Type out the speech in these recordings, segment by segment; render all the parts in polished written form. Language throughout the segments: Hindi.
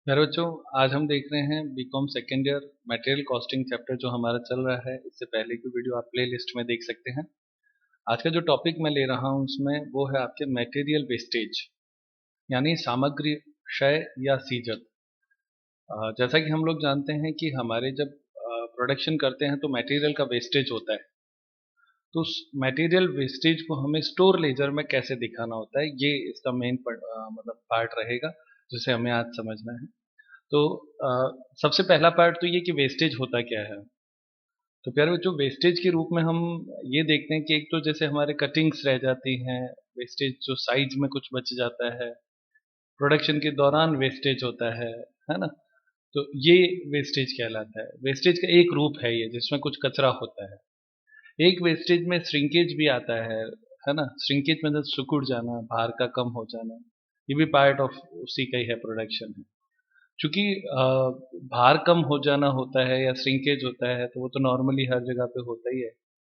मेरे बच्चों, आज हम देख रहे हैं BCom second year material costing chapter जो हमारा चल रहा है। इससे पहले की वीडियो आप प्ले लिस्ट में देख सकते हैं। आज का जो टॉपिक मैं ले रहा हूं उसमें वो है आपके मटेरियल वेस्टेज, यानी सामग्री क्षय या सीजत। जैसा कि हम लोग जानते हैं कि हमारे जब प्रोडक्शन करते हैं तो मटेरियल का वेस्टेज होता है। तो उस मटेरियल वेस्टेज को हमें स्टोर लेजर में कैसे दिखाना होता है, ये इसका मेन मतलब पार्ट रहेगा जिसे हमें आज समझना है। तो सबसे पहला पार्ट तो ये कि वेस्टेज होता क्या है। तो प्यारे बच्चों, वेस्टेज के रूप में हम ये देखते हैं कि एक तो जैसे हमारे कटिंग्स रह जाती हैं, वेस्टेज जो साइज में कुछ बच जाता है, प्रोडक्शन के दौरान वेस्टेज होता है ना। तो ये वेस्टेज कहलाता है। वेस्टेज का एक रूप है ये जिसमें कुछ कचरा होता है। एक वेस्टेज में श्रिंकेज भी आता है ना। श्रिंकेज मतलब सिकुड़ जाना, भार का कम हो जाना, ये भी पार्ट ऑफ उसी का ही है, प्रोडक्शन है। चूंकि भार कम हो जाना होता है या श्रिंकेज होता है तो वो तो नॉर्मली हर जगह पे होता ही है,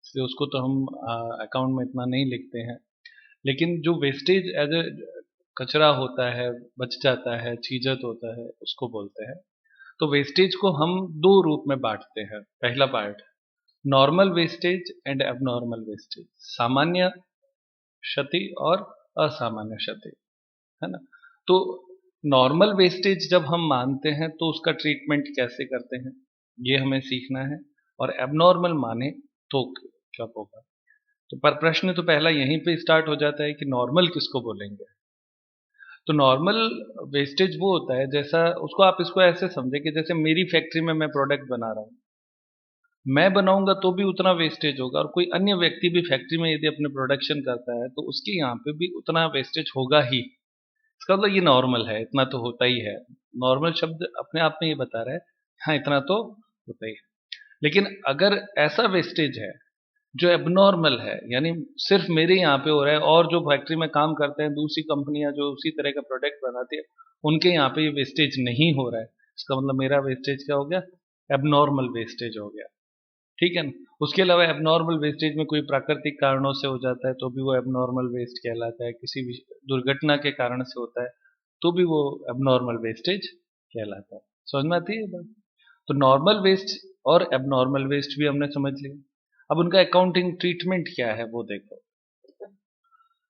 इसलिए उसको तो हम अकाउंट में इतना नहीं लिखते हैं। लेकिन जो वेस्टेज एज ए कचरा होता है, बच जाता है, चीजत होता है, उसको बोलते हैं। तो वेस्टेज को हम दो रूप में बांटते हैं। पहला part normal wastage and abnormal wastage, सामान्य क्षति और असामान्य क्षति, है ना। तो नॉर्मल वेस्टेज जब हम मानते हैं तो उसका ट्रीटमेंट कैसे करते हैं ये हमें सीखना है। और एबनॉर्मल माने तो क्या होगा। तो पर प्रश्न तो पहला यहीं पे स्टार्ट हो जाता है कि नॉर्मल किसको बोलेंगे। तो नॉर्मल वेस्टेज वो होता है, जैसा उसको आप इसको ऐसे समझे कि जैसे मेरी फैक्ट्री में मैं प्रोडक्ट बना रहा हूँ, मैं बनाऊंगा तो भी उतना वेस्टेज होगा, और कोई अन्य व्यक्ति भी फैक्ट्री में यदि अपने प्रोडक्शन करता है तो उसके यहाँ पे भी उतना वेस्टेज होगा ही। इसका मतलब ये नॉर्मल है, इतना तो होता ही है। नॉर्मल शब्द अपने आप में ये बता रहा है, हाँ इतना तो होता ही है। लेकिन अगर ऐसा वेस्टेज है जो एबनॉर्मल है, यानी सिर्फ मेरे यहाँ पे हो रहा है और जो फैक्ट्री में काम करते हैं दूसरी कंपनियां जो उसी तरह का प्रोडक्ट बनाती है उनके यहाँ पे ये वेस्टेज नहीं हो रहा है, इसका मतलब मेरा वेस्टेज क्या हो गया, एबनॉर्मल वेस्टेज हो गया। ठीक है ना। उसके अलावा एबनॉर्मल वेस्टेज में कोई प्राकृतिक कारणों से हो जाता है तो भी वो एबनॉर्मल वेस्ट कहलाता है, किसी भी दुर्घटना के कारण से होता है तो भी वो एबनॉर्मल वेस्टेज कहलाता है। समझ में आती है ये बात। तो नॉर्मल वेस्ट और एबनॉर्मल वेस्ट भी हमने समझ लिया। अब उनका अकाउंटिंग ट्रीटमेंट क्या है वो देखो।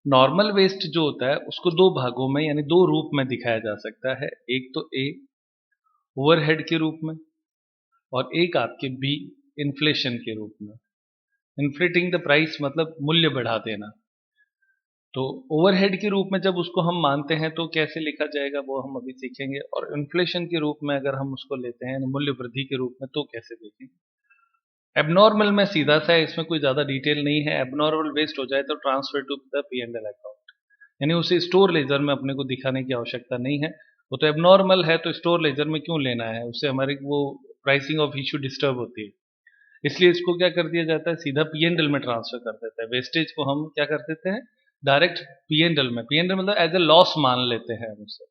नॉर्मल वेस्ट जो होता है उसको दो भागों में यानी दो रूप में दिखाया जा सकता है। एक तो ए, ओवरहेड के रूप में, और एक आपके बी, इन्फ्लेशन के रूप में। इन्फ्लेटिंग द प्राइस मतलब मूल्य बढ़ा देना। तो ओवरहेड के रूप में जब उसको हम मानते हैं तो कैसे लिखा जाएगा वो हम अभी सीखेंगे, और इन्फ्लेशन के रूप में अगर हम उसको लेते हैं मूल्य वृद्धि के रूप में तो कैसे देखेंगे। एबनॉर्मल में सीधा सा है, इसमें कोई ज्यादा डिटेल नहीं है। एबनॉर्मल वेस्ट हो जाए तो transfer to the P and L account, यानी उसे स्टोर लेजर में अपने को दिखाने की आवश्यकता नहीं है। वो तो एबनॉर्मल है तो स्टोर लेजर में क्यों लेना है, उससे हमारी वो प्राइसिंग ऑफ इशू डिस्टर्ब होती है। इसलिए इसको क्या कर दिया जाता है, सीधा पी एंड एल में ट्रांसफर कर देता है। वेस्टेज को हम क्या कर देते हैं, डायरेक्ट पी एंड एल में, पी एंड एल मतलब एज ए लॉस मान लेते हैं हम उसे,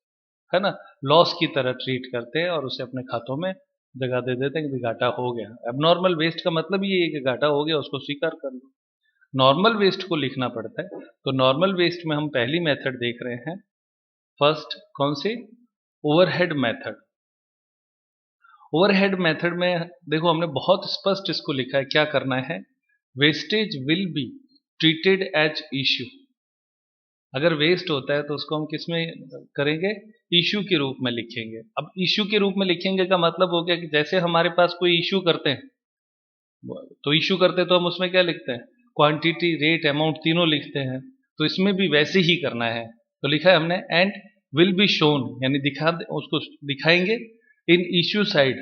है ना। लॉस की तरह ट्रीट करते हैं और उसे अपने खातों में जगह दे देते हैं कि घाटा हो गया। एबनॉर्मल वेस्ट का मतलब ये है कि घाटा हो गया, उसको स्वीकार कर लो। नॉर्मल वेस्ट को लिखना पड़ता है। तो नॉर्मल वेस्ट में हम पहली मेथड देख रहे हैं। फर्स्ट कौन सी, ओवरहेड मेथड। ओवरहेड मेथड में देखो हमने बहुत स्पष्ट इसको लिखा है, क्या करना है, wastage will be treated as issue. अगर वेस्ट होता है तो उसको हम किस में करेंगे, इश्यू के रूप में लिखेंगे। अब इश्यू के रूप में लिखेंगे का मतलब हो गया कि जैसे हमारे पास कोई इश्यू करते हैं, तो इश्यू करते हैं तो हम उसमें क्या लिखते हैं, क्वांटिटी, रेट, अमाउंट तीनों लिखते हैं। तो इसमें भी वैसे ही करना है। तो लिखा है हमने एंड विल बी शोन, यानी उसको दिखाएंगे in issue side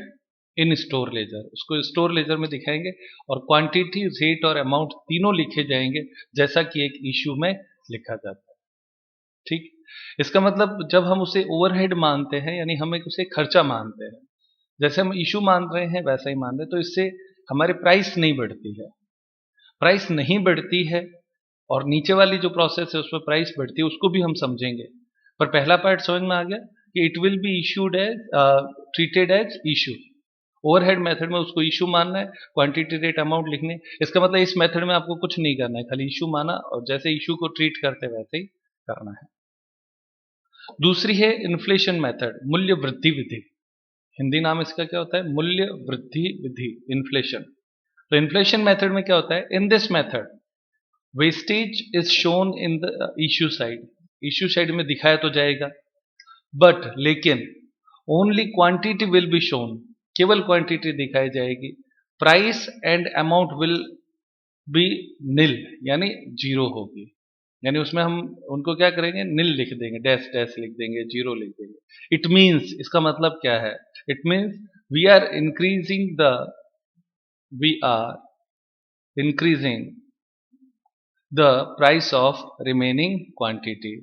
in store ledger, उसको स्टोर लेजर में दिखाएंगे। और क्वांटिटी, रेट और अमाउंट तीनों लिखे जाएंगे जैसा कि एक इश्यू में लिखा जाता है। ठीक। इसका मतलब जब हम उसे ओवरहेड मानते हैं यानी हम एक उसे खर्चा मानते हैं, जैसे हम इशू मान रहे हैं वैसा ही मान रहे हैं, तो इससे हमारी प्राइस नहीं बढ़ती है। प्राइस नहीं बढ़ती है और नीचे वाली जो प्रोसेस है उसमें प्राइस बढ़ती है, उसको भी हम समझेंगे। पर पहला पार्ट समझ में आ गया कि it will be issued as, treated as issue. Overhead method में उसको इशू मानना है, क्वांटिटी, रेट, अमाउंट लिखने। इसका मतलब इस मेथड में आपको कुछ नहीं करना है, खाली इशू माना और जैसे इशू को ट्रीट करते वैसे ही करना है। दूसरी है इन्फ्लेशन मेथड, मूल्य वृद्धि विधि। हिंदी नाम इसका क्या होता है? मूल्य वृद्धि विधि, इन्फ्लेशन। तो इन्फ्लेशन मेथड में क्या होता है? In this method wastage is shown in the issue side, issue side में दिखाया तो जाएगा, बट लेकिन only quantity will be shown, केवल क्वांटिटी दिखाई जाएगी। Price and amount will be nil, यानी जीरो होगी। यानी उसमें हम उनको क्या करेंगे? निल लिख देंगे, डैश डैश लिख देंगे, जीरो लिख देंगे। इट मीन्स, इसका मतलब क्या है? It means we are increasing the we are increasing the price of remaining quantity.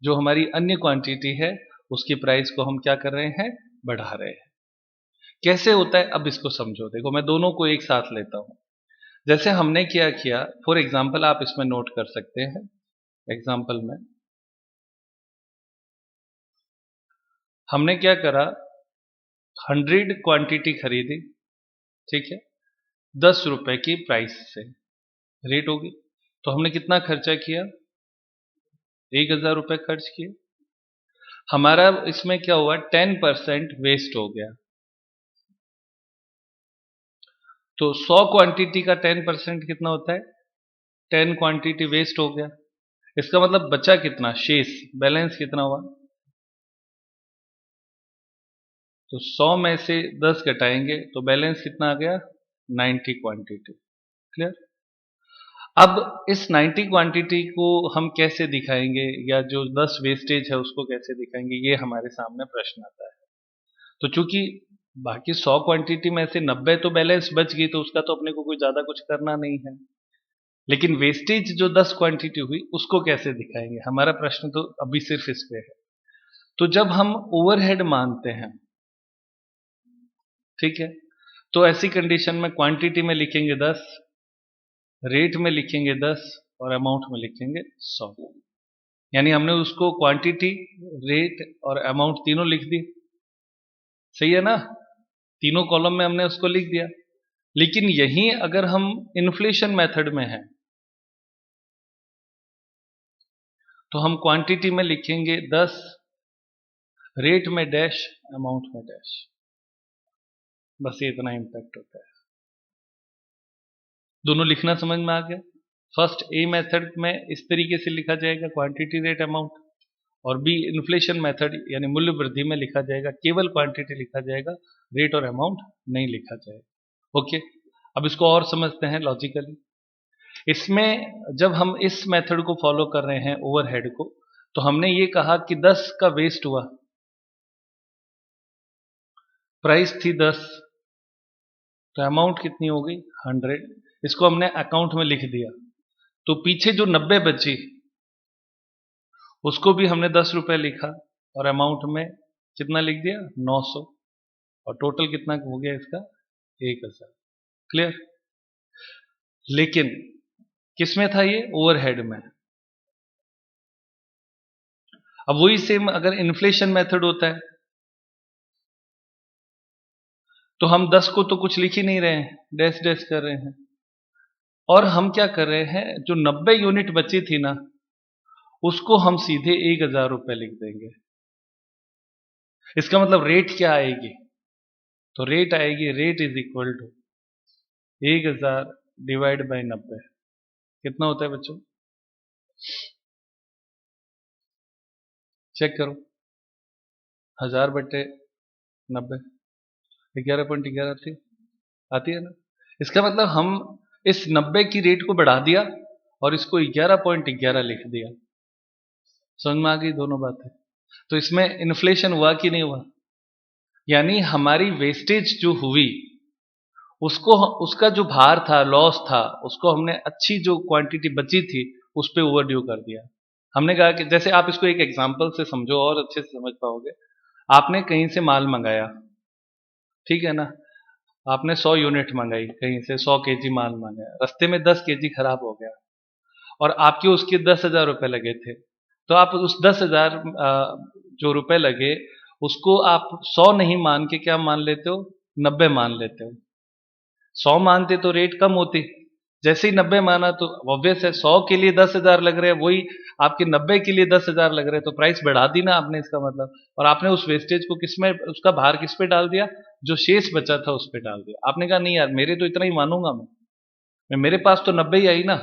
जो हमारी अन्य क्वांटिटी है उसकी प्राइस को हम क्या कर रहे हैं? बढ़ा रहे हैं। कैसे होता है? अब इसको समझो। देखो, मैं दोनों को एक साथ लेता हूं। जैसे हमने क्या किया, फॉर एग्जाम्पल आप इसमें नोट कर सकते हैं। एग्जाम्पल में हमने क्या करा, 100 क्वांटिटी खरीदी, ठीक है, 10 रुपए की प्राइस से रेट होगी। तो हमने कितना खर्चा किया? 1000 रुपए खर्च किए। हमारा इसमें क्या हुआ? 10% वेस्ट हो गया। तो 100 क्वांटिटी का 10% कितना होता है? 10 क्वांटिटी वेस्ट हो गया। इसका मतलब बचा कितना? शेष, बैलेंस कितना हुआ? तो 100 में से 10 घटाएंगे तो बैलेंस कितना आ गया? 90 क्वांटिटी। क्लियर? अब इस 90 क्वांटिटी को हम कैसे दिखाएंगे, या जो 10 वेस्टेज है उसको कैसे दिखाएंगे, ये हमारे सामने प्रश्न आता है। तो चूंकि बाकी 100 क्वांटिटी में से 90 तो बैलेंस बच गई, तो उसका तो अपने को कोई ज्यादा कुछ करना नहीं है। लेकिन वेस्टेज जो 10 क्वांटिटी हुई उसको कैसे दिखाएंगे? हमारा प्रश्न तो अभी सिर्फ इस पे है। तो जब हम ओवरहेड मानते हैं, ठीक है, तो ऐसी कंडीशन में क्वांटिटी में लिखेंगे 10, रेट में लिखेंगे 10 और अमाउंट में लिखेंगे 100। यानी हमने उसको क्वांटिटी, रेट और अमाउंट तीनों लिख दी। सही है ना? तीनों कॉलम में हमने उसको लिख दिया। लेकिन यहीं अगर हम इन्फ्लेशन मेथड में हैं तो हम क्वांटिटी में लिखेंगे 10, रेट में डैश, अमाउंट में डैश। बस ये इतना इंपैक्ट होता है। दोनों लिखना समझ में आ गया? फर्स्ट ए मेथड में इस तरीके से लिखा जाएगा, क्वांटिटी रेट अमाउंट, और बी इन्फ्लेशन मेथड यानी मूल्य वृद्धि में लिखा जाएगा, केवल क्वांटिटी लिखा जाएगा, रेट और अमाउंट नहीं लिखा जाएगा। ओके, अब इसको और समझते हैं लॉजिकली। इसमें जब हम इस मेथड को फॉलो कर रहे हैं, ओवरहेड को, तो हमने ये कहा कि 10 का वेस्ट हुआ, प्राइस थी 10, तो अमाउंट कितनी हो गई? 100। इसको हमने अकाउंट में लिख दिया। तो पीछे जो 90 बची उसको भी हमने 10 रुपए लिखा और अमाउंट में कितना लिख दिया? 900। और टोटल कितना हो गया इसका? 1000। क्लियर? लेकिन किस में था ये? ओवरहेड में। अब वही सेम अगर इन्फ्लेशन मेथड होता है तो हम 10 को तो कुछ लिख ही नहीं रहे हैं, डैश डैश कर रहे हैं। और हम क्या कर रहे हैं, जो 90 यूनिट बची थी ना, उसको हम सीधे 1000 रुपए लिख देंगे। इसका मतलब रेट क्या आएगी? तो रेट आएगी, rate is equal to 1000 divide by 90। कितना होता है बच्चों? चेक करो, 1000/90, 11.11 आती है ना? इसका मतलब हम इस 90 की रेट को बढ़ा दिया और इसको 11.11 लिख दिया। समझ में आ गई दोनों बातें? तो इसमें इन्फ्लेशन हुआ कि नहीं हुआ? यानी हमारी वेस्टेज जो हुई उसको, उसका जो भार था, लॉस था, उसको हमने अच्छी जो क्वांटिटी बची थी उस पर ओवरड्यू कर दिया। हमने कहा कि जैसे आप इसको एक एग्जांपल से समझो और अच्छे से समझ पाओगे। आपने कहीं से माल मंगाया, ठीक है ना? आपने 100 यूनिट मंगाई, कहीं से 100 केजी माल मंगाया, रास्ते में 10 केजी खराब हो गया और आपके उसके 10,000 रुपए लगे थे। तो आप उस 10,000 जो रुपए लगे उसको आप 100 नहीं मान के क्या मान लेते हो? 90 मान लेते हो। 100 मानते तो रेट कम होती, जैसे ही 90 माना तो ऑब्वियस है 100 के लिए 10,000 लग रहे हैं, वही आपके 90 के लिए 10,000 लग रहे हैं, तो प्राइस बढ़ा दी ना आपने, इसका मतलब। और आपने उस वेस्टेज को किसमें, उसका भार किस पे डाल दिया, जो शेष बचा था उस पे डाल दिया। आपने कहा नहीं यार मेरे तो इतना ही मानूंगा मेरे पास तो 90 ही आई ना,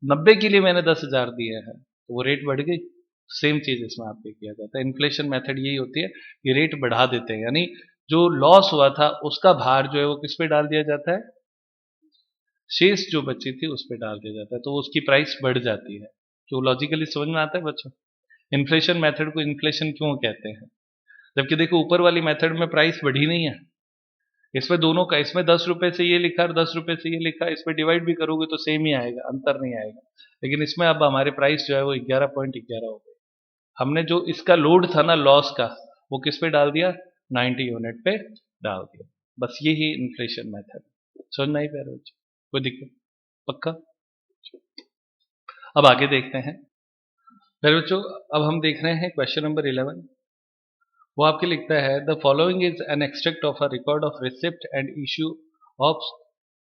90 के लिए मैंने 10,000 दिए हैं, तो वो रेट बढ़ गई। सेम चीज इसमें आप पे किया जाता है। इन्फ्लेशन मेथड यही होती है कि रेट बढ़ा देते हैं, यानी जो लॉस हुआ था उसका भार जो है वो किस पे डाल दिया जाता है, शेष जो बची थी उस पे डाल दिया जाता है, तो उसकी प्राइस बढ़ जाती है। तो लॉजिकली समझ में आता है बच्चों। इन्फ्लेशन मेथड को इन्फ्लेशन क्यों कहते हैं, जबकि देखो ऊपर वाली मेथड में प्राइस बढ़ी नहीं है, इसमें दोनों का, इसमें 10 रुपए से ये लिखा और 10 रुपए से ये लिखा, इसमें डिवाइड भी करोगे तो सेम ही आएगा, अंतर नहीं आएगा। लेकिन इसमें अब हमारे प्राइस जो है वो 11.11 हो गए। हमने जो इसका लोड था ना लॉस का, वो किस पे डाल दिया, 90 यूनिट पे डाल दिया। बस ये ही इन्फ्लेशन मेथड। समझ में आई प्यारे बच्चों, कोई दिक्कत, पक्का। अब आगे देखते हैं प्यारे बच्चों। अब हम देख रहे हैं क्वेश्चन नंबर 11। वो आपके लिखता है the following is an extract of a record of receipt and issue of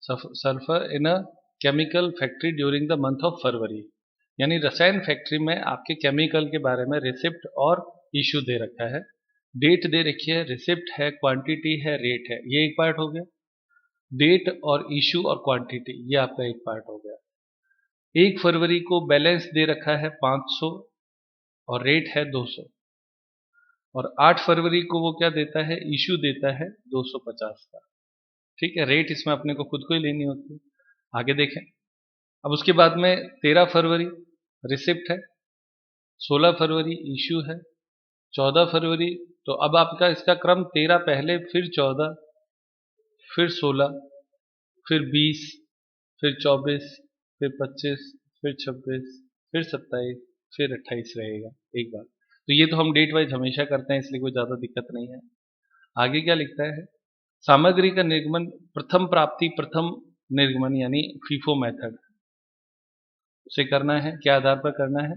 sulphur in a chemical factory during the month of February. यानी रसायन फैक्ट्री में आपके केमिकल के बारे में रिसिप्ट और इशू दे रखा है, डेट दे रखी है, रिसिप्ट है, क्वांटिटी है, रेट है। ये एक पार्ट हो गया। डेट और इशू और क्वांटिटी ये आपका एक पार्ट हो गया। 1 फरवरी को बैलेंस दे रखा है 500 और रेट है 200, और 8 फरवरी को वो क्या देता है, इशू देता है 250 का। ठीक है, रेट इसमें अपने को खुद को ही लेनी होती है। आगे देखें। अब उसके बाद में 13 फरवरी रिसिप्ट है, 16 फरवरी इशू है, 14 फरवरी, तो अब आपका इसका क्रम 13 पहले, फिर 14, फिर 16, फिर 20, फिर 24, फिर 25, फिर 26, फिर 27, फिर 28 रहेगा एक बार। तो ये तो हम डेट वाइज हमेशा करते हैं, इसलिए कोई ज़्यादा दिक्कत नहीं है। आगे क्या लिखता है, सामग्री का निर्गमन प्रथम प्राप्ति प्रथम निर्गमन यानी फीफो मेथड से करना है। क्या आधार पर करना है,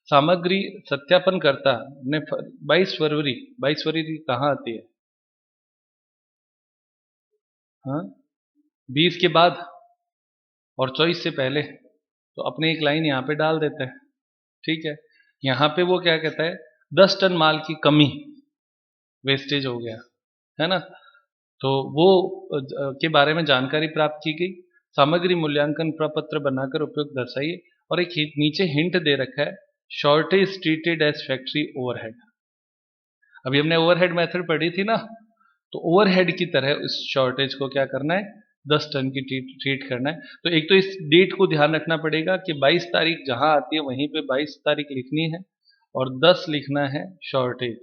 सामग्री सत्यापन करता ने 22 फरवरी, 22 फरवरी कहाँ आती है, हाँ 20 के बाद और 24 से पहले, तो अपने एक लाइन यहाँ पे डाल देते हैं। ठीक है, यहाँ पे वो क्या कहता है, 10 टन माल की कमी वेस्टेज हो गया है ना, तो वो के बारे में जानकारी प्राप्त की गई। सामग्री मूल्यांकन प्रपत्र बनाकर उपयोग दर्शाइए, और एक नीचे हिंट दे रखा है, shortage treated as factory overhead. अभी हमने ओवरहेड मेथड पढ़ी थी ना, तो ओवरहेड की तरह इस शॉर्टेज को क्या करना है, 10 टन की ट्रीट करना है। तो एक तो इस डेट को ध्यान रखना पड़ेगा कि 22 तारीख जहां आती है वहीं पे 22 तारीख लिखनी है, और 10 लिखना है शॉर्टेज,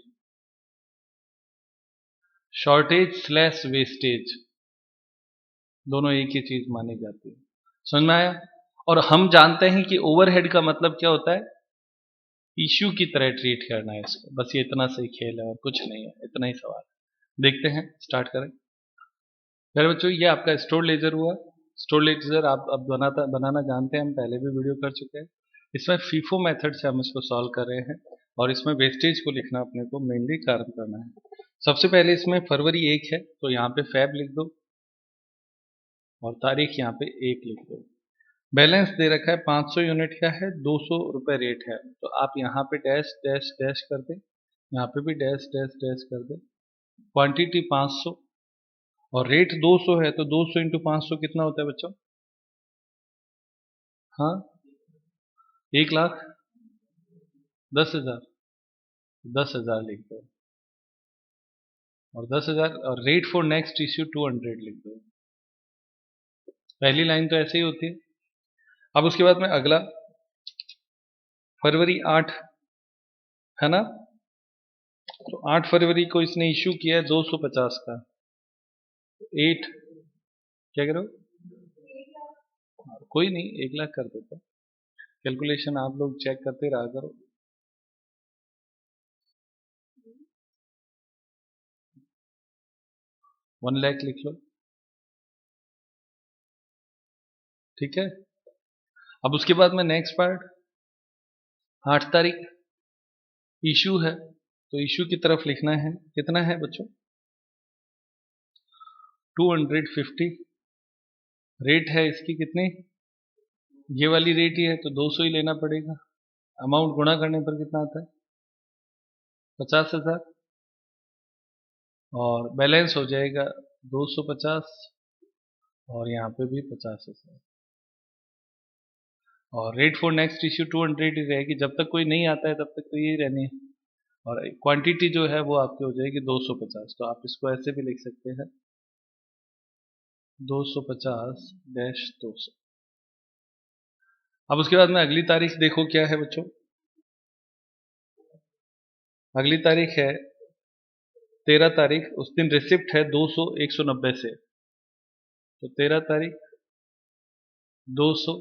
शॉर्टेज स्लैश वेस्टेज, दोनों एक ही चीज मानी जाती है। समझ में आया। और हम जानते हैं कि ओवरहेड का मतलब क्या होता है, इश्यू की तरह ट्रीट करना है इसको। बस ये इतना सही खेल है और कुछ नहीं है, इतना ही सवाल है। देखते हैं, स्टार्ट करें। मेरे बच्चों ये आपका स्टोर लेजर हुआ। स्टोर लेजर आप अब बनाना जानते हैं, हम पहले भी वीडियो कर चुके हैं। इसमें फीफो मेथड से हम इसको सॉल्व कर रहे हैं, और इसमें वेस्टेज को लिखना अपने को मेनली कारण करना है। सबसे पहले इसमें फरवरी 1 है, तो यहाँ पे फैब लिख दो और तारीख यहाँ पे 1 लिख दो। बैलेंस दे रखा है 500 यूनिट का है, 200 रुपये रेट है, तो आप यहाँ पे डैश डैश डैश कर दें, यहाँ पे भी डैश डैश डैश कर दें। क्वांटिटी 500 और रेट 200 है, तो 200 इंटू 500 कितना होता है बच्चों, हाँ 1,10,000, 10,000 लिख दो, और 10,000 और रेट फॉर नेक्स्ट इश्यू 200 लिख दो। पहली लाइन तो ऐसे ही होती है। अब उसके बाद में अगला फरवरी 8 है ना, तो 8 फरवरी को इसने इश्यू किया है 250 का, 8 क्या करो, कोई नहीं 1,00,000 कर देते। कैलकुलेशन आप लोग चेक करते रहा करो। 1,00,000 लिख लो, ठीक है। अब उसके बाद में नेक्स्ट पार्ट, 8 तारीख इशू है, तो इशू की तरफ लिखना है, कितना है बच्चों, 250। रेट है इसकी कितनी, ये वाली रेट ही है तो 200 ही लेना पड़ेगा। अमाउंट गुणा करने पर कितना आता है? 50,000। और बैलेंस हो जाएगा 250 और यहाँ पे भी 50,000। और रेट फॉर नेक्स्ट इश्यू 200 ही रहेगी, जब तक कोई नहीं आता है तब तक तो यही रहनी है। और क्वांटिटी जो है वो आपकी हो जाएगी 250, तो आप इसको ऐसे भी लिख सकते हैं 250-200। अब उसके बाद में अगली तारीख देखो क्या है बच्चों। अगली तारीख है 13 तारीख। उस दिन रिसिप्ट है 200 190 से, तो 13 तारीख 200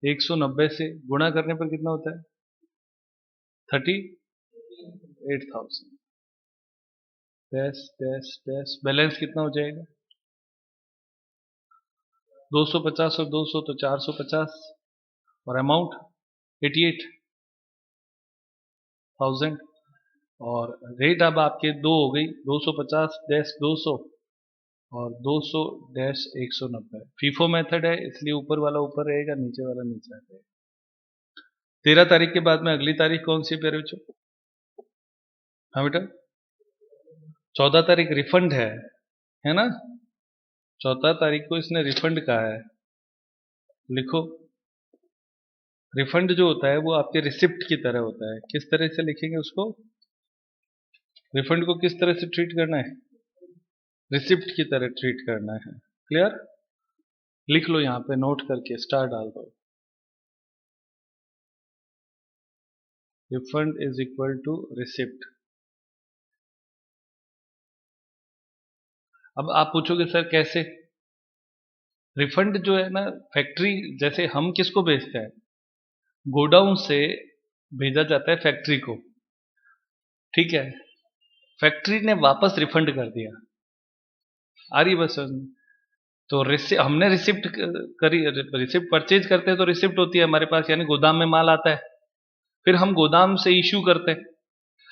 190 से गुणा करने पर कितना होता है? 38,000। डैश डैश डैश बैलेंस कितना हो जाएगा? 250 और 200 तो 450 और अमाउंट 88,000। और रेट अब आपके दो हो गई, 250-200 और 200-190। फीफो मेथड है इसलिए ऊपर वाला ऊपर रहेगा, नीचे वाला नीचे रहेगा। 13 तारीख के बाद में अगली तारीख कौन सी प्यारे बच्चों? हाँ बेटा, 14 तारीख रिफंड है ना? 14 तारीख को इसने रिफंड कहा है। लिखो, रिफंड जो होता है वो आपके रिसिप्ट की तरह होता है। किस तरह से लिखेंगे उसको? रिफंड को किस तरह से ट्रीट करना है? रिसिप्ट की तरह ट्रीट करना है। क्लियर? लिख लो यहाँ पे, नोट करके स्टार डाल दो। Refund is equal to receipt. अब आप पूछोगे सर कैसे? रिफंड जो है ना, फैक्ट्री जैसे हम किसको भेजते हैं? गोडाउन से भेजा जाता है फैक्ट्री को, ठीक है? फैक्ट्री ने वापस रिफंड कर दिया। आ रही बस? तो हमने रिसिप्ट करी, रिसिप्ट परचेज करते हैं तो रिसिप्ट होती है हमारे पास, यानी गोदाम में माल आता है। फिर हम गोदाम से इश्यू करते हैं।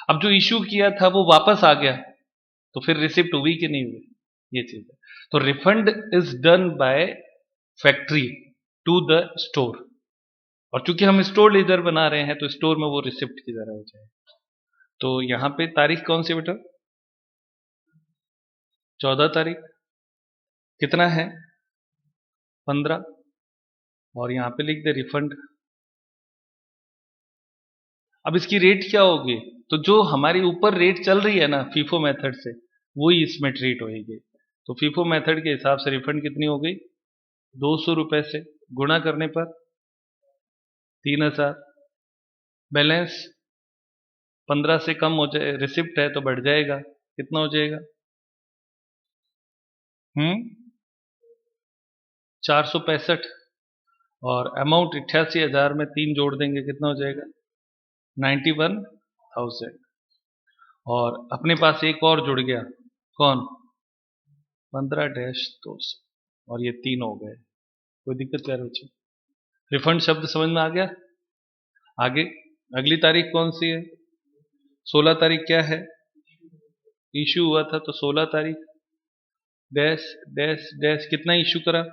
अब जो इश्यू किया था वो वापस आ गया, तो फिर रिसिप्ट हुई कि नहीं हुई? ये चीज है। तो refund is done by factory to the store, और चूंकि हम स्टोर लीडर बना रहे हैं तो स्टोर में वो रिसिप्ट की तरह हो जाए। तो यहां पे तारीख कौन सी बेटा? 14 तारीख। कितना है? 15। और यहां पे लिख दे रिफंड। अब इसकी रेट क्या होगी? तो जो हमारी ऊपर रेट चल रही है ना फीफो मेथड से, वही इसमें ट्रीट होगी। तो फीफो मेथड के हिसाब से रिफंड कितनी हो गई? 200 रुपए से गुणा करने पर 3,000। बैलेंस 15 से कम हो जाए, रिसिप्ट है तो बढ़ जाएगा। कितना हो जाएगा? 465। और अमाउंट 88,000 में 3 जोड़ देंगे, कितना हो जाएगा? 91,000। और अपने पास एक और जुड़ गया, कौन? 15-200। और ये 3 हो गए। कोई दिक्कत क्या बच्चों? रिफंड शब्द समझ में आ गया? आगे अगली तारीख कौन सी है? 16 तारीख क्या है? इशू हुआ था, तो 16 तारीख डैश डैश डैश कितना इशू करा?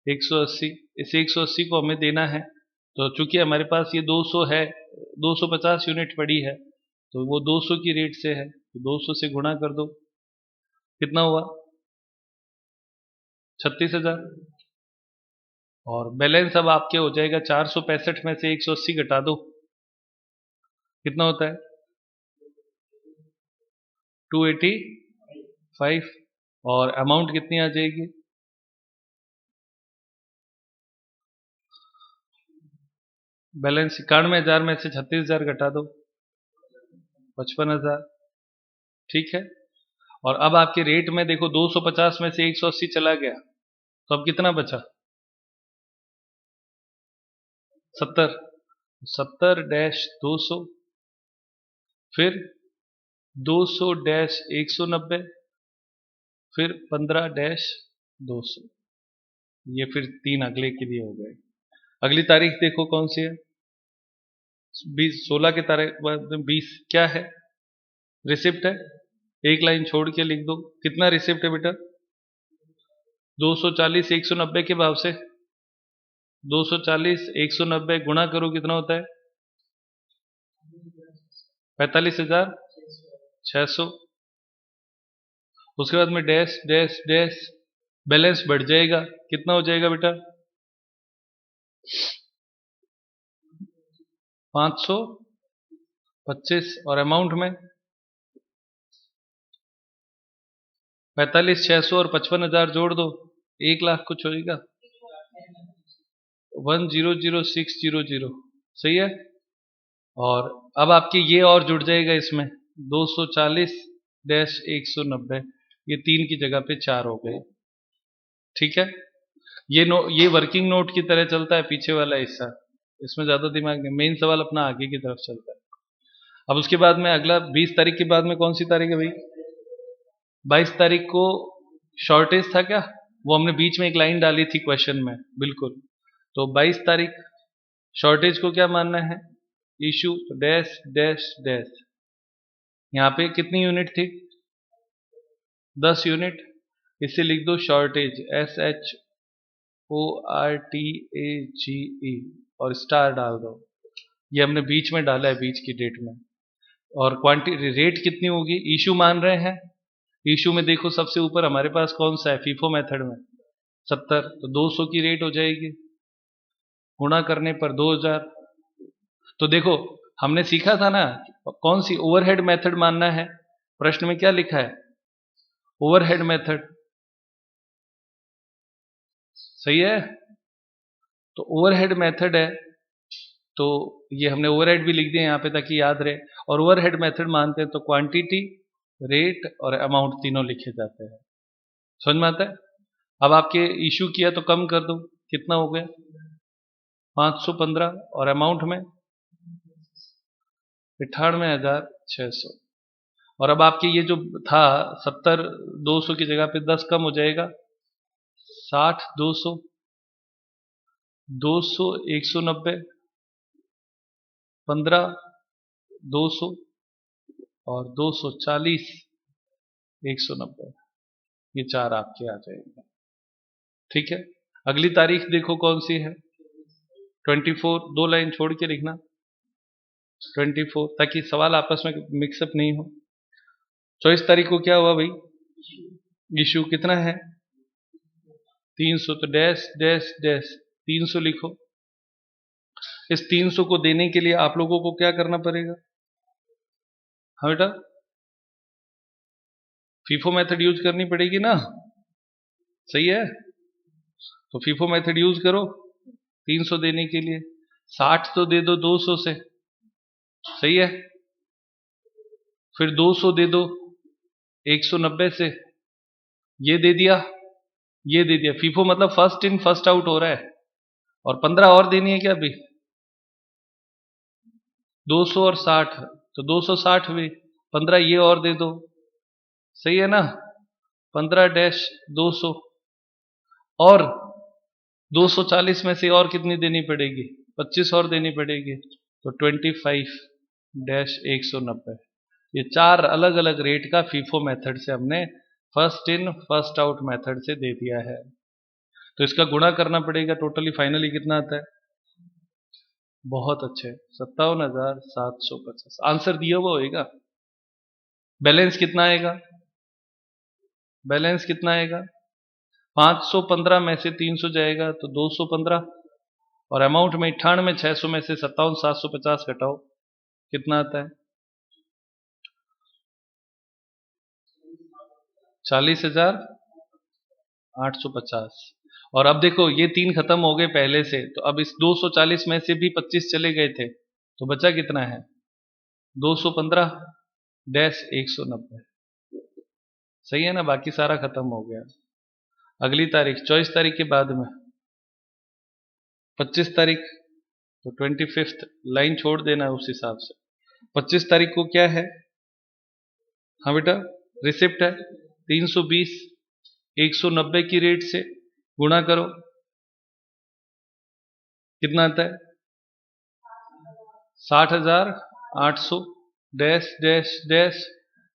180। इस 180 को हमें देना है, तो चूंकि हमारे पास ये 200 है, 250 यूनिट पड़ी है, तो वो 200 की रेट से है, तो 200 से गुणा कर दो। कितना हुआ? 36,000। और बैलेंस अब आपके हो जाएगा 465 में से 180 घटा दो, कितना होता है? 285। और अमाउंट कितनी आ जाएगी? बैलेंस 91,000 में से 36,000 घटा दो, 55,000। ठीक है। और अब आपके रेट में देखो 250 में से 180 चला गया, तो अब कितना बचा? 70। 70-200, फिर 200-190, फिर 15-200। ये फिर 3 अगले के लिए हो गए। अगली तारीख देखो कौन सी है? 20। 16 की तारीख 20 क्या है? रिसिप्ट है। एक लाइन छोड़ के लिख दो, कितना रिसिप्ट है बेटा? 240 190 के भाव से। 240 190 गुणा करो, कितना होता है? 45,600। उसके बाद में डैश डैश डैश, बैलेंस बढ़ जाएगा, कितना हो जाएगा बेटा? 525। और अमाउंट में 45,600 और 55,000 जोड़ दो, 1,00,000 कुछ होएगा, 1,00,600। सही है। और अब आपके ये और जुड़ जाएगा इसमें, 240-190, ये 3 की जगह पे 4 हो गए। ठीक है। ये वर्किंग नोट की तरह चलता है, पीछे वाला हिस्सा, इसमें ज्यादा दिमाग नहीं, मेन सवाल अपना आगे की तरफ चलता है। अब उसके बाद में अगला 20 तारीख के बाद में कौन सी तारीख है भाई? 22 तारीख को शॉर्टेज था क्या? वो हमने बीच में एक लाइन डाली थी क्वेश्चन में, बिल्कुल। तो 22 तारीख शॉर्टेज को क्या मानना है? Issue dash dash dash. यहाँ पे कितनी यूनिट थी? 10 यूनिट। इसे लिख दो शॉर्टेज, SHORTAGE, और स्टार डाल दो। ये हमने बीच में डाला है, बीच की डेट में। और क्वांटिटी रेट कितनी होगी? इशू मान रहे हैं। इशू में देखो सबसे ऊपर हमारे पास कौन सा है फीफो मेथड में? 70, तो 200 की रेट हो जाएगी, गुणा करने पर 2000। तो देखो हमने सीखा था ना कौन सी ओवरहेड मेथड मानना है। प्रश्न में क्या लिखा है? Overhead method. सही है। तो ओवरहेड मेथड है, तो ये हमने ओवरहेड भी लिख दिया यहाँ पे ताकि याद रहे। और ओवरहेड मेथड मानते हैं तो क्वांटिटी, रेट और अमाउंट तीनों लिखे जाते हैं। समझ में आता है? अब आपके इशू किया तो कम कर दो, कितना हो गया? 515। और अमाउंट में 98,600। और अब आपके ये जो था 70, 200 की जगह पे 10 कम हो जाएगा, 60, 200, 200, 190, 15, 200 और 240, 190। ये 4 आपके आ जाएंगे। ठीक है। अगली तारीख देखो कौन सी है? 24। 2 लाइन छोड़ के लिखना 24, ताकि सवाल आपस में मिक्सअप नहीं हो। 24 तारीख को क्या हुआ भाई? इशू कितना है? 300। तो डैश डैश डैश 300 लिखो। इस 300 को देने के लिए आप लोगों को क्या करना पड़ेगा? हाँ बेटा, फीफो मेथड यूज करनी पड़ेगी ना। सही है। तो फीफो मेथड यूज करो 300 देने के लिए। 60 तो दे दो 200 से। सही है। फिर 200 दे दो 190 से। ये दे दिया, ये दे दिया। फीफो मतलब फर्स्ट इन फर्स्ट आउट हो रहा है। और 15 और देनी है क्या अभी? 200 और 60, तो 260 भी। 15 ये और दे दो। सही है ना? 15-200। और 240 में से और कितनी देनी पड़ेगी? 25 और देनी पड़ेगी, तो 25-190। ये 4 अलग अलग रेट का फीफो मेथड से हमने first in first out method से दे दिया है। तो इसका गुणा करना पड़ेगा, टोटली फाइनली कितना आता है? बहुत अच्छे, 57,750। आंसर दिया हुआ होगा। बैलेंस कितना आएगा? बैलेंस कितना आएगा? 515 में से 300 जाएगा तो 215। और अमाउंट में 98,600 में से 57,750 घटाओ, कितना आता है? 40,850। और अब देखो ये 3 खत्म हो गए पहले से, तो अब इस 240 में से भी 25 चले गए थे, तो बचा कितना है? 215-190। सही है ना? बाकी सारा खत्म हो गया। अगली तारीख 24 तारीख के बाद में 25 तारीख, तो 25 लाइन छोड़ देना है उस हिसाब से। 25 तारीख को क्या है? हाँ बेटा, रिसिप्ट है 320, 190 की रेट से गुणा करो, कितना आता है? 60,800 डैश डैश डैश।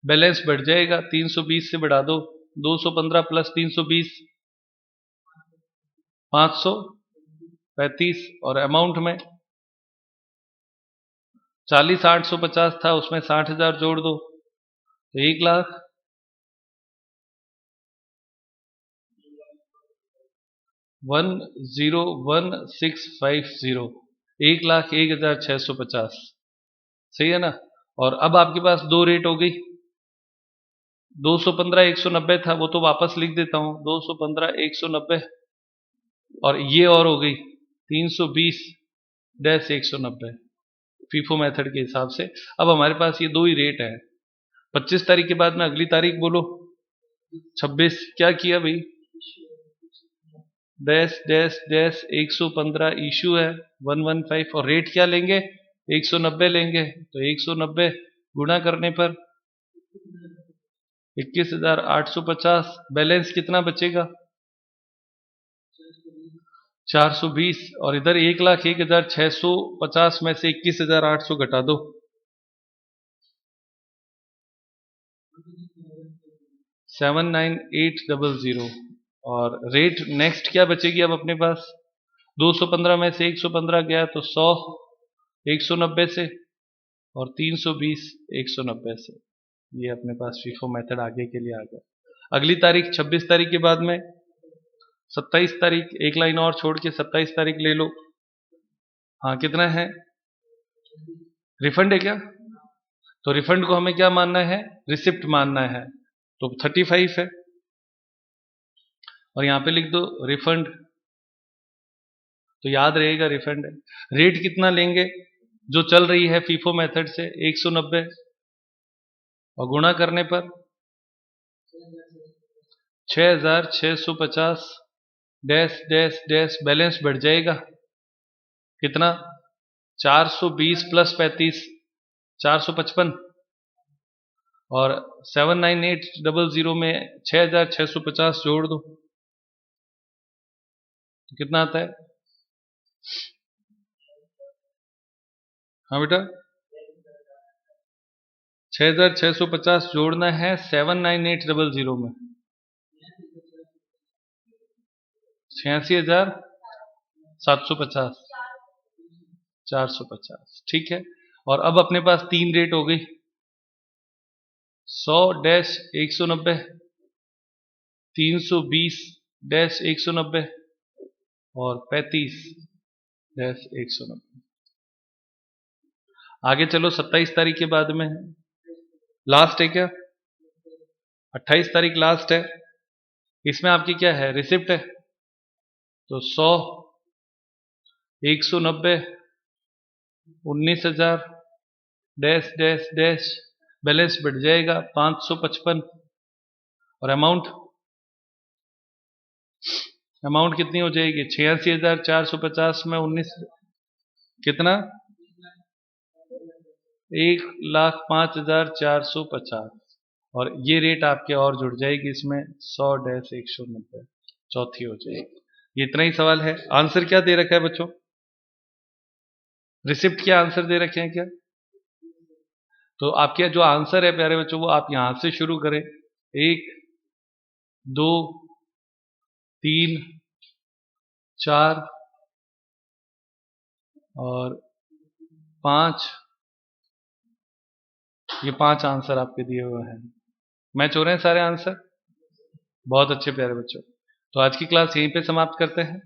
बैलेंस बढ़ जाएगा, 320 से बढ़ा दो, 215 प्लस 320, 35 और अमाउंट में 40,850 था, उसमें 60,000 जोड़ दो तो 1,00,000। 1,01,650 1,01,650 सही है ना। और अब आपके पास दो रेट हो गई, 215 190 था, वो तो वापस लिख देता हूं, 215 190 और ये और हो गई 320 डैश 190 फीफो मेथड के हिसाब से। अब हमारे पास ये दो ही रेट है। 25 तारीख के बाद में अगली तारीख बोलो, 26 क्या किया भाई, डैश डैश डैश 115 इशू है 115 और रेट क्या लेंगे 190 लेंगे तो 190 गुणा करने पर 21,850, बैलेंस कितना बचेगा 420 और इधर 1,01,650 में से 21,800 घटा दो 79800 और रेट नेक्स्ट क्या बचेगी अब अपने पास, 215 में से 115 गया तो 100 190 से और 320 190 से। ये अपने पास फीफो मेथड आगे के लिए आ गया। अगली तारीख 26 तारीख के बाद में 27 तारीख, एक लाइन और छोड़ के 27 तारीख ले लो। हाँ कितना है, रिफंड है क्या, तो रिफंड को हमें क्या मानना है, रिसिप्ट मानना है, तो 35 है और यहां पे लिख दो रिफंड, तो याद रहेगा रिफंड है। रेट कितना लेंगे जो चल रही है फीफो मेथड से 190 और गुणा करने पर 6,650 डैश डैश डैश, बैलेंस बढ़ जाएगा कितना 420 प्लस 35 455 और 79800 में 6,650 जोड़ दो तो कितना आता है, हाँ बेटा 6,650 जोड़ना है 79800 में 86,750 450 ठीक है। और अब अपने पास तीन रेट हो गई 100 डैश 190 320 डैश 190 और 35 डैश 190। आगे चलो 27 तारीख के बाद में लास्ट है क्या, 28 तारीख लास्ट है, इसमें आपकी क्या है रिसिप्ट है तो 100 190 19,000 डैश डैश डैश, बैलेंस बढ़ जाएगा 555 और अमाउंट कितनी हो जाएगी 86,450 में 19 कितना 1,05,450 और ये रेट आपके और जुड़ जाएगी इसमें 100 डैश 190 चौथी हो जाएगी। ये इतना ही सवाल है। आंसर क्या दे रखा है बच्चों, रिसिप्ट क्या आंसर दे रखे हैं क्या, तो आपके जो आंसर है प्यारे बच्चों वो आप यहां से शुरू करें 1 2 3 4 और 5, ये 5 आंसर आपके दिए हुए हैं, मैच हो रहे हैं सारे आंसर, बहुत अच्छे प्यारे बच्चों। तो आज की क्लास यहीं पे समाप्त करते हैं।